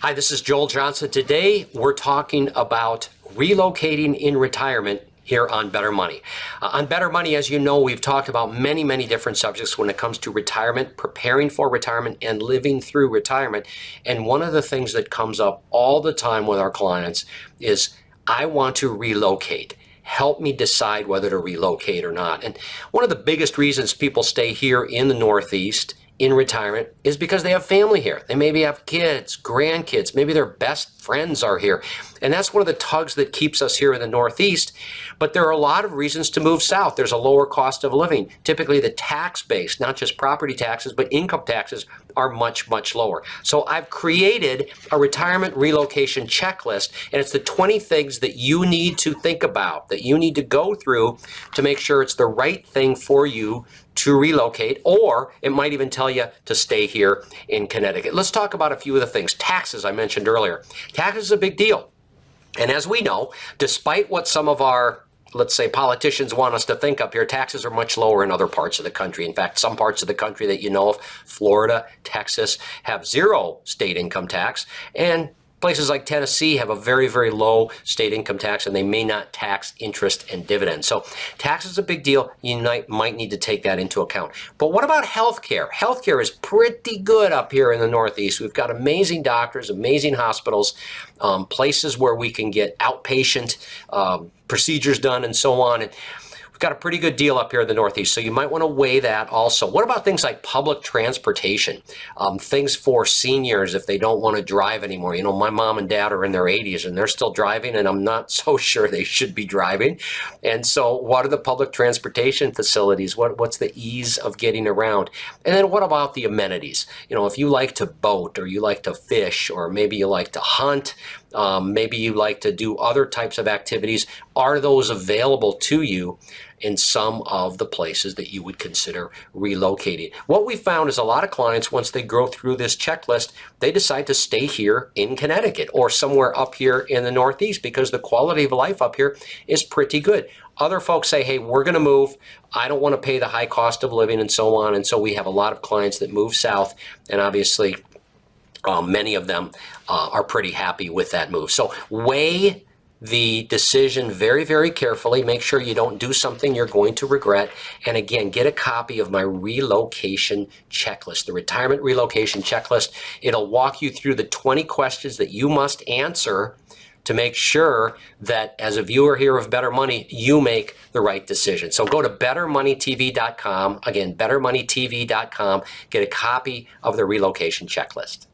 Hi, this is Joel Johnson. Today we're talking about relocating in retirement here on Better Money. On Better Money, as you know, we've talked about many different subjects when it comes to retirement, preparing for retirement, and living through retirement. And one of the things that comes up all the time with our clients is, I want to relocate. Help me decide whether to relocate or not. And one of the biggest reasons people stay here in the Northeast in retirement is because they have family here. They maybe have kids, grandkids, maybe their best friends are here. And that's one of the tugs that keeps us here in the Northeast. But there are a lot of reasons to move south. There's a lower cost of living. Typically the tax base, not just property taxes, but income taxes are much lower. So I've created a retirement relocation checklist, and it's the 20 things that you need to think about, that you need to go through to make sure it's the right thing for you to relocate, or it might even tell you to stay here in Connecticut. Let's talk about a few of the things. Taxes, I mentioned earlier. Taxes is a big deal. And as we know, despite what some of our, let's say, politicians want us to think up here, taxes are much lower in other parts of the country. In fact, some parts of the country that you know of, Florida, Texas, have zero state income tax, and places like Tennessee have a very low state income tax, and they may not tax interest and dividends. So tax is a big deal. You might need to take that into account. But what about healthcare? Healthcare is pretty good up here in the Northeast. We've got amazing doctors, amazing hospitals, places where we can get outpatient procedures done and so on. And we've got a pretty good deal up here in the Northeast, so you might want to weigh that also. What about things like public transportation? Things for seniors if they don't want to drive anymore. You know, my mom and dad are in their 80s and they're still driving, and I'm not so sure they should be driving. And so what are the public transportation facilities? What's the ease of getting around? And then what about the amenities? You know, if you like to boat, or you like to fish, or maybe you like to hunt, maybe you like to do other types of activities, are those available to you in some of the places that you would consider relocating? What we found is a lot of clients, once they go through this checklist, they decide to stay here in Connecticut or somewhere up here in the Northeast because the quality of life up here is pretty good. Other folks say, hey, we're going to move. I don't want to pay the high cost of living and so on. And so we have a lot of clients that move south, and obviously many of them are pretty happy with that move. So weigh the decision very carefully. Make sure you don't do something you're going to regret. And again, get a copy of my relocation checklist, the retirement relocation checklist. It'll walk you through the 20 questions that you must answer to make sure that as a viewer here of Better Money, you make the right decision. So go to bettermoneytv.com. Again, bettermoneytv.com. Get a copy of the relocation checklist.